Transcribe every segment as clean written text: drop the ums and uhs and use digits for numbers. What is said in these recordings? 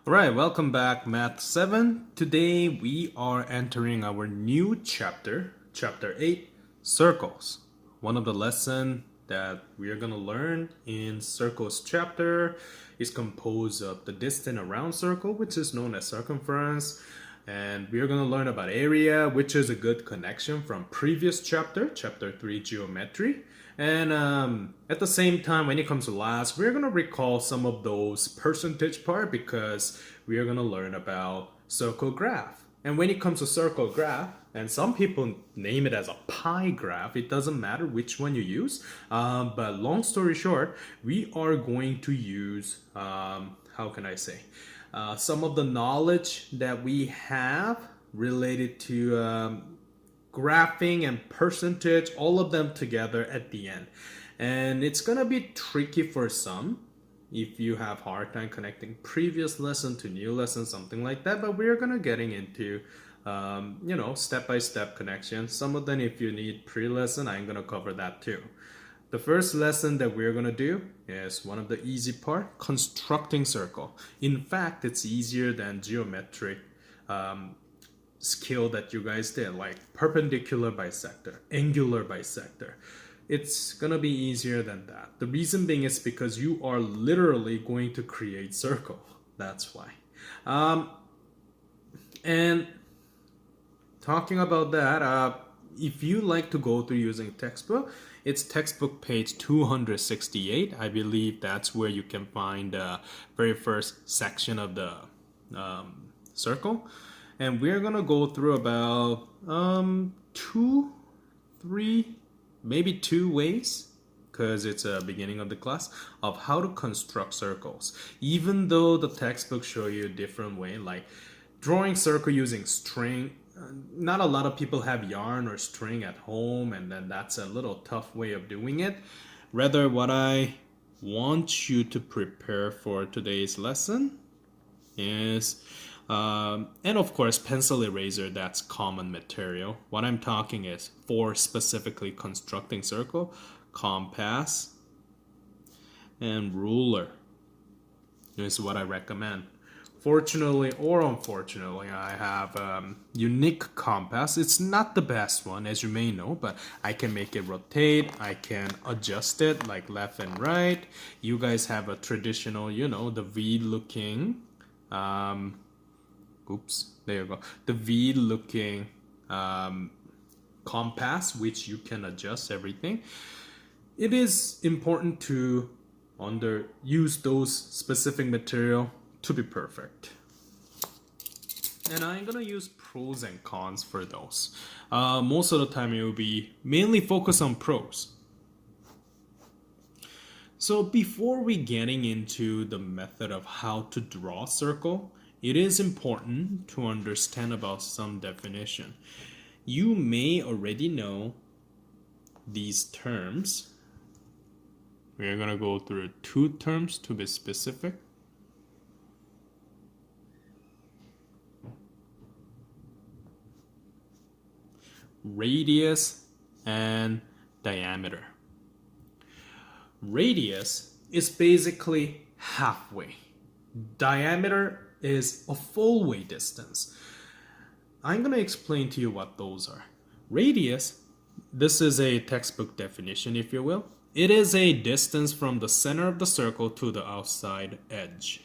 Alright, welcome back, Math 7. Today we are entering our new chapter, Chapter 8, Circles. One of the lessons that we are going to learn in Circles chapter is composed of the distance around circle, which is known as circumference. And we are going to learn about area, which is a good connection from previous chapter, Chapter 3, Geometry. And at the same time, when it comes to last, we're going to recall some of those percentage part because we are going to learn about circle graph. And when it comes to circle graph, and some people name it as a pie graph, it doesn't matter which one you use. But long story short, we are going to use, how can I say, some of the knowledge that we have related to graphing and percentage, all of them together at the end. And it's gonna be tricky for some if you have hard time connecting previous lesson to new lesson, something like that. But we're gonna getting into step-by-step connection. Some of them, if you need pre-lesson, I'm gonna cover that too. The first lesson that we're gonna do is one of the easy part, constructing circle. In fact, it's easier than geometric skill that you guys did, like perpendicular bisector, angular bisector. It's gonna be easier than that. The reason being is because you are literally going to create circle. That's why. And talking about that, if you like to go through using textbook, it's textbook page 268. I believe that's where you can find the very first section of the circle. And we're gonna go through about maybe two ways, because it's a beginning of the class, of how to construct circles. Even though the textbook show you a different way, like drawing circle using string. Not a lot of people have yarn or string at home, and then that's a little tough way of doing it. Rather, what I want you to prepare for today's lesson is and of course pencil eraser, that's common material. What I'm talking is for specifically constructing circle, compass and ruler is what I recommend. Fortunately or unfortunately, I have unique compass. It's not the best one, as you may know, but I can make it rotate. I can adjust it like left and right. You guys have a traditional, the V looking there you go. The V looking compass, which you can adjust everything. It is important to use those specific material to be perfect. And I'm gonna use pros and cons for those. Most of the time it will be mainly focused on pros. So before we getting into the method of how to draw a circle, it is important to understand about some definition. You may already know these terms. We're gonna go through two terms to be specific. Radius and diameter. Radius is basically halfway. Diameter is a full way distance. I'm going to explain to you what those are. Radius, this is a textbook definition, if you will. It is a distance from the center of the circle to the outside edge.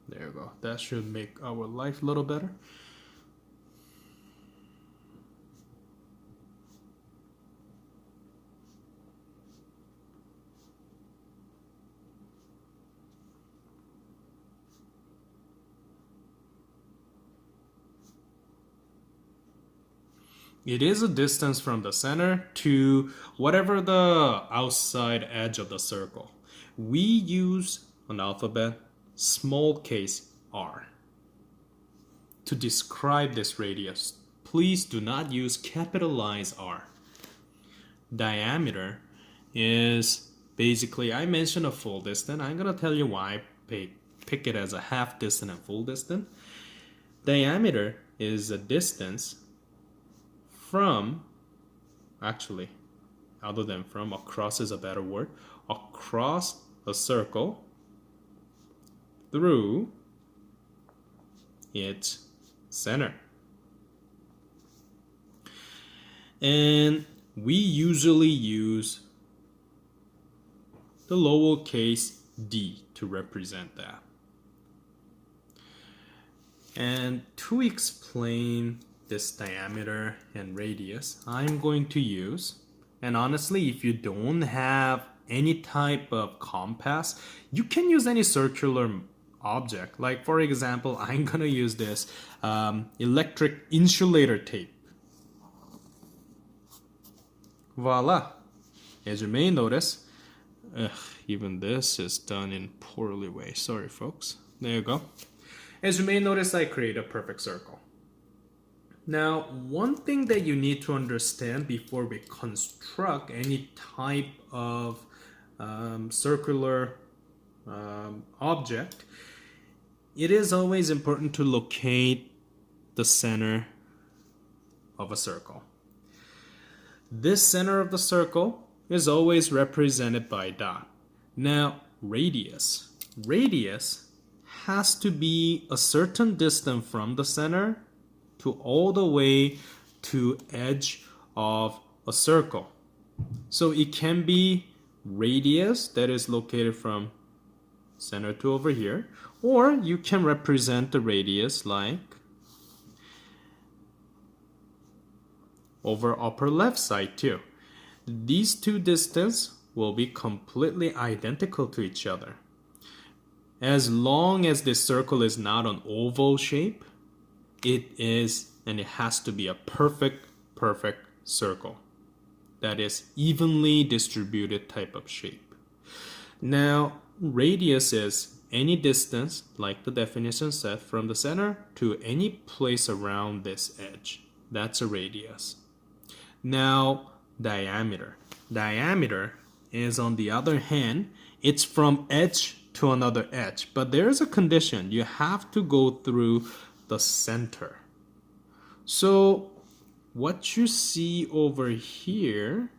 There you go. That should make our life a little better. It is a distance from the center to whatever the outside edge of the circle. We use an alphabet, small case r, to describe this radius. Please do not use capitalized R. Diameter is basically, I mentioned a full distance. I'm going to tell you why I pick it as a half distance and full distance. Diameter is a distance from, actually, other than from. Across is a better word. Across a circle through its center. And we usually use the lowercase d to represent that. And to explain this diameter and radius, I'm going to use, and honestly, if you don't have any type of compass, you can use any circular object. Like for example, I'm gonna use this electric insulator tape. Voila! As you may notice, even this is done in poorly way. Sorry folks. There you go. As you may notice, I create a perfect circle. Now, one thing that you need to understand before we construct any type of circular object, it is always important to locate the center of a circle. This center of the circle is always represented by a dot. Now, radius has to be a certain distance from the center to all the way to edge of a circle. So it can be radius that is located from center to over here, or you can represent the radius like over upper left side too. These two distances will be completely identical to each other. As long as this circle is not an oval shape, it is, and it has to be a perfect circle that is evenly distributed type of shape. Now, radius is any distance, like the definition said, from the center to any place around this edge. That's a radius. Now, diameter. Diameter is, on the other hand, it's from edge to another edge. But there's a condition. You have to go through the center. So what you see over here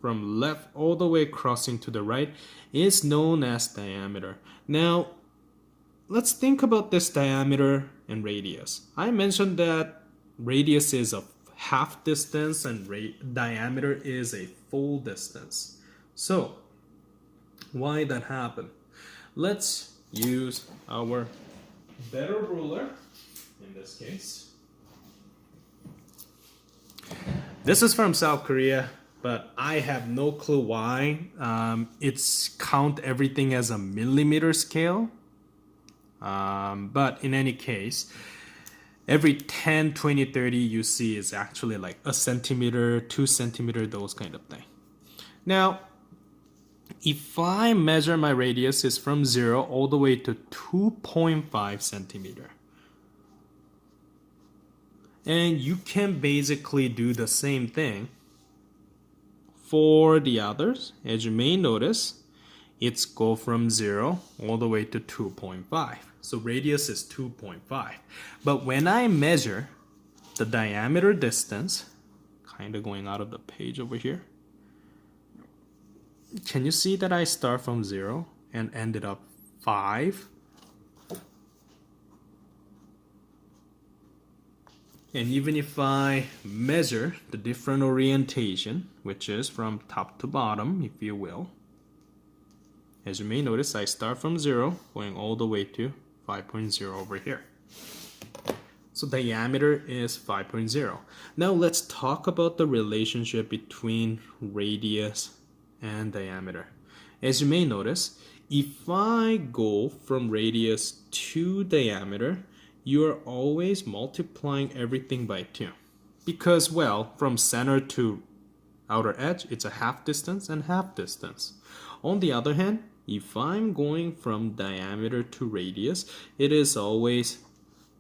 from left all the way crossing to the right is known as diameter. Now let's think about this diameter and radius. I mentioned that radius is a half distance and diameter is a full distance. So why that happen? Let's use our better ruler in this case. This is from South Korea, but I have no clue why. It's count everything as a millimeter scale. But in any case, every 10, 20, 30 you see is actually like a centimeter, 2 centimeter, those kind of thing. Now, if I measure my radius is from 0 all the way to 2.5 centimeter. And you can basically do the same thing for the others. As you may notice, it's go from 0 all the way to 2.5. So radius is 2.5. But when I measure the diameter distance, kind of going out of the page over here, can you see that I start from 0 and ended up 5? And even if I measure the different orientation, which is from top to bottom, if you will, as you may notice, I start from 0, going all the way to 5.0 over here. So diameter is 5.0. Now let's talk about the relationship between radius and diameter. As you may notice, if I go from radius to diameter, you are always multiplying everything by 2. Because, well, from center to outer edge, it's a half distance and half distance. On the other hand, if I'm going from diameter to radius, it is always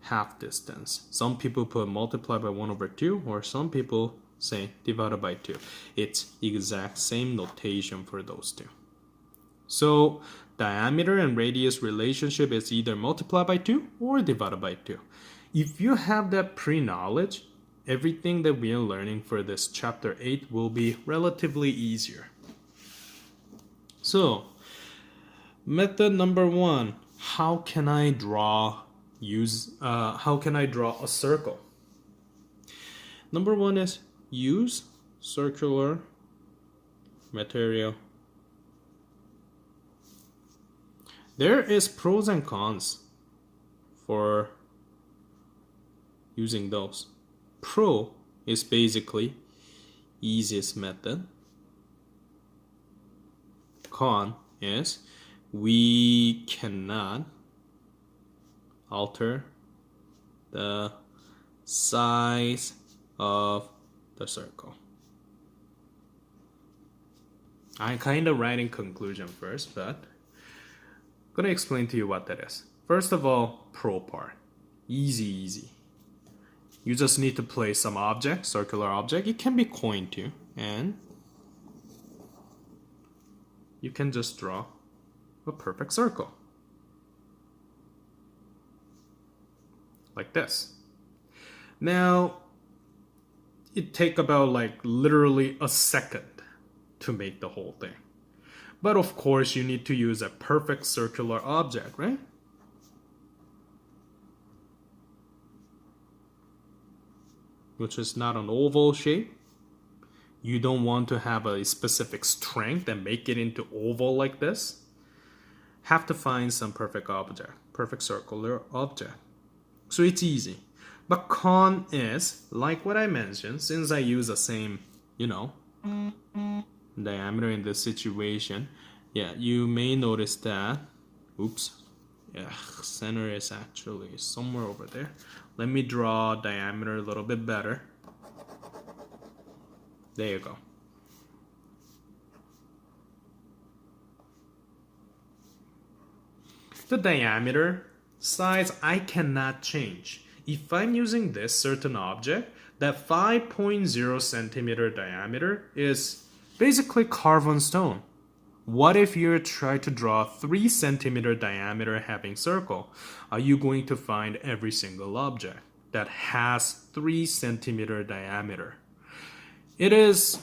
half distance. Some people put multiply by 1 over 2, or some people say divided by 2. It's exact same notation for those two. So diameter and radius relationship is either multiply by 2 or divided by 2. If you have that pre-knowledge, everything that we are learning for this chapter 8 will be relatively easier. So, method number 1, how can I draw a circle? Number 1 is use circular material. There is pros and cons for using those. Pro is basically easiest method. Con is we cannot alter the size of the circle. I'm kind of writing conclusion first, but I'm gonna explain to you what that is. First of all, pro part. Easy. You just need to place some object, circular object. It can be coin too, and you can just draw a perfect circle. Like this. Now, it take about like literally a second to make the whole thing. But of course, you need to use a perfect circular object, right? Which is not an oval shape. You don't want to have a specific strength and make it into oval like this. Have to find some perfect object, perfect circular object. So it's easy. But con is, like what I mentioned, since I use the same, diameter in this situation, yeah, you may notice that, center is actually somewhere over there. Let me draw diameter a little bit better. There you go. The diameter size I cannot change. If I'm using this certain object, that 5.0 centimeter diameter is basically carved on stone. What if you try to draw 3 centimeter diameter having circle? Are you going to find every single object that has 3 centimeter diameter? It's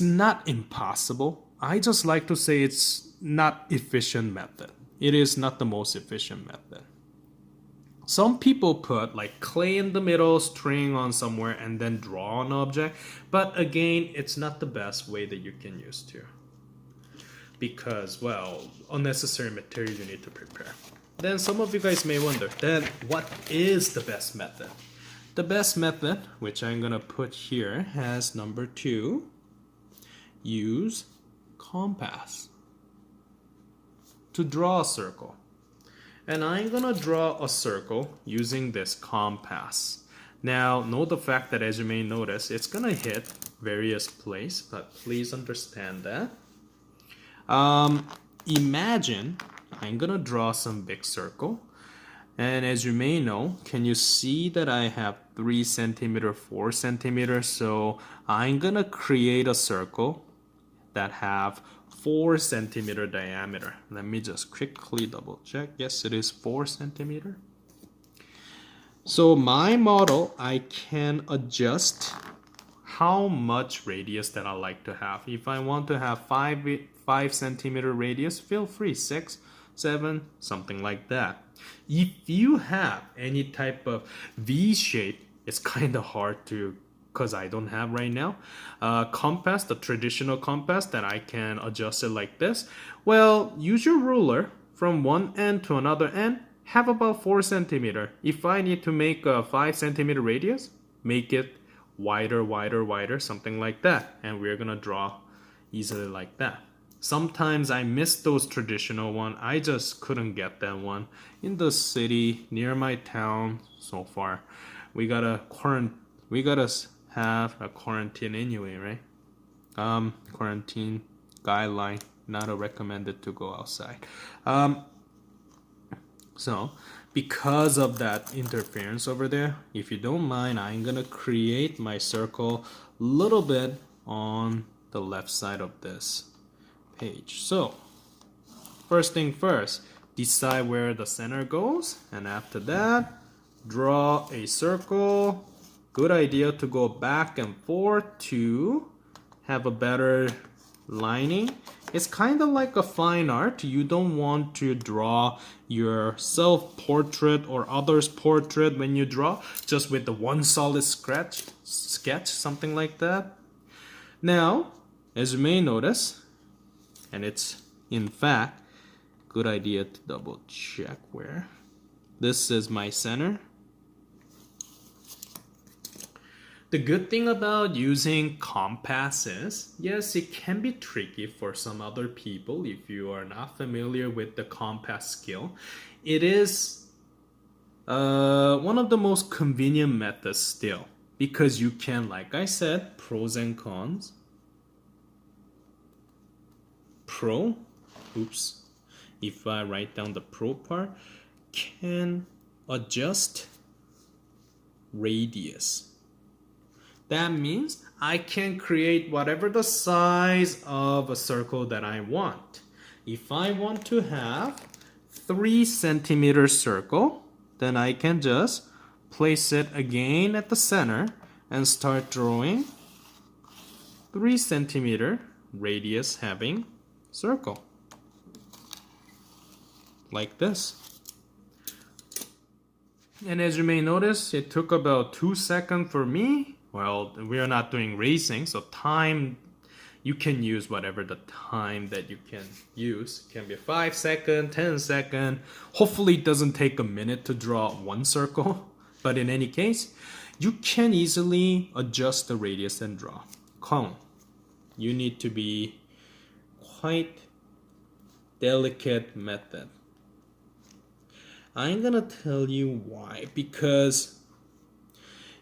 not impossible. I just like to say it's not efficient method. It is not the most efficient method. Some people put like clay in the middle, string on somewhere, and then draw an object. But again, it's not the best way that you can use to. Because, well, unnecessary material you need to prepare. Then some of you guys may wonder, then what is the best method? The best method, which I'm going to put here, has number 2. Use compass to draw a circle. And I'm going to draw a circle using this compass. Now, note the fact that as you may notice, it's going to hit various places, but please understand that. Imagine I'm going to draw some big circle. And as you may know, can you see that I have 3 centimeter, 4 centimeters? So I'm going to create a circle that have 4 centimeter diameter. Let me just quickly double check. Yes, it is 4 centimeter. So my model, I can adjust how much radius that I like to have. If I want to have 5 centimeter radius, feel free, 6, 7, something like that. If you have any type of V shape, it's kind of hard to, because I don't have right now, compass, the traditional compass that I can adjust it like this. Well, use your ruler from one end to another end, have about 4 centimeter. If I need to make a 5 centimeter radius, make it wider, something like that. And we're gonna draw easily like that. Sometimes I miss those traditional one. I just couldn't get that one in the city near my town. So far, we gotta have a quarantine anyway, right? Quarantine guideline, not a recommended to go outside. So because of that interference over there, if you don't mind, I'm gonna create my circle a little bit on the left side of this page. So first thing first, decide where the center goes, and after that draw a circle good idea to go back and forth to have a better lining. It's kind of like a fine art. You don't want to draw your self-portrait or others' portrait when you draw, just with the one solid sketch, something like that. Now, as you may notice, and it's in fact good idea to double check where this is my center. The good thing about using compass is, yes, it can be tricky for some other people if you are not familiar with the compass skill. It is one of the most convenient methods still, because you can, like I said, pros and cons. If I write down the pro part, can adjust radius. That means I can create whatever the size of a circle that I want. If I want to have 3 centimeter circle, then I can just place it again at the center and start drawing 3 centimeter radius having circle. Like this. And as you may notice, it took about 2 seconds for me. Well, we are not doing racing, so time, you can use whatever the time that you can use. It can be 5 seconds, 10 seconds. Hopefully it doesn't take a minute to draw one circle. But in any case, you can easily adjust the radius and draw. Cone. You need to be quite delicate method. I'm gonna tell you why. Because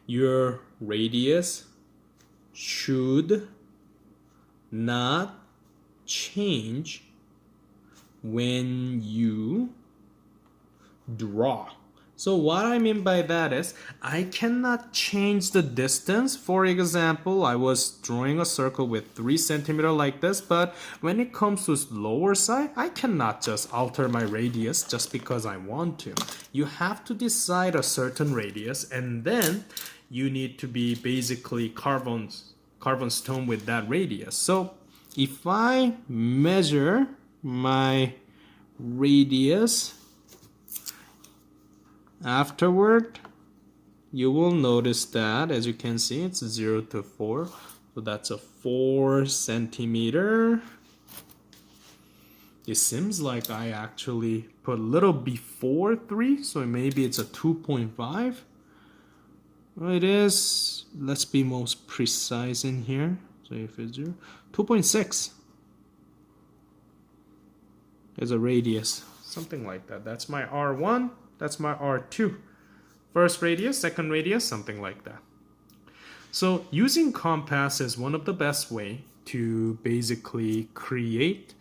your radius should not change when you draw. So what I mean by that is, I cannot change the distance. For example, I was drawing a circle with 3 centimeters like this, but when it comes to lower side, I cannot just alter my radius just because I want to. You have to decide a certain radius, and then you need to be basically carbon stone with that radius. So if I measure my radius afterward, you will notice that, as you can see, it's 0 to 4. So that's a 4 centimeter. It seems like I actually put a little before 3, so maybe it's a 2.5. Well, it is, let's be most precise in here. So if it's 0, 2.6 is a radius, something like that. That's my R1. That's my R2. First radius, second radius, something like that. So using compass is one of the best way to basically create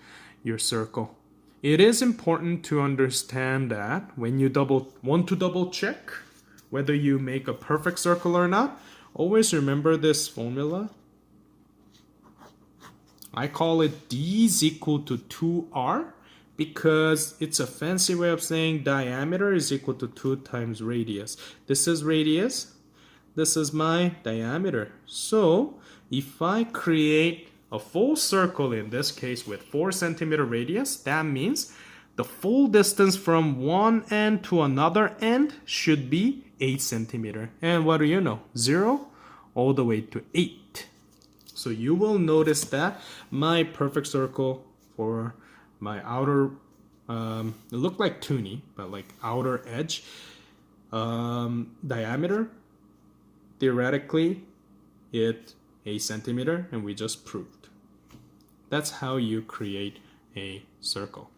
your circle. It is important to understand that when you want to double check whether you make a perfect circle or not, always remember this formula. I call it D is equal to 2R. Because it's a fancy way of saying diameter is equal to 2 times radius. This is radius. This is my diameter. So if I create a full circle, in this case with 4 centimeter radius, that means the full distance from one end to another end should be 8 centimeter. And what do you know? 0 all the way to 8. So you will notice that my perfect circle for my outer, it looked like toonie, but like outer edge diameter, theoretically, it's 8 centimeter, and we just proved. That's how you create a circle.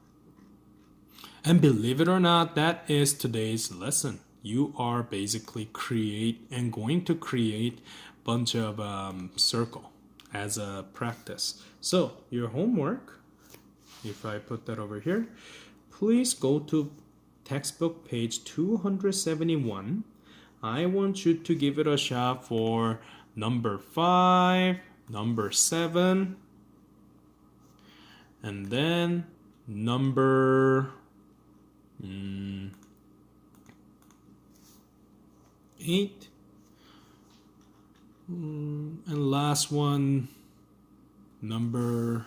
And believe it or not, that is today's lesson. You are basically going to create a bunch of circle as a practice. So your homework, if I put that over here, please go to textbook page 271. I want you to give it a shot for number 5, number 7, and then number 8, And last one, number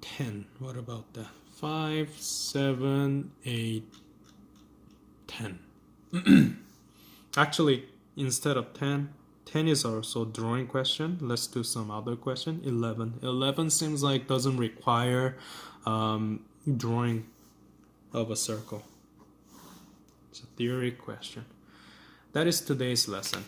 10. What about that? 5, 7, 8, 10. Actually, instead of 10, 10 is also drawing question. Let's do some other question. 11. 11 seems like doesn't require drawing of a circle. It's a theory question. That is today's lesson.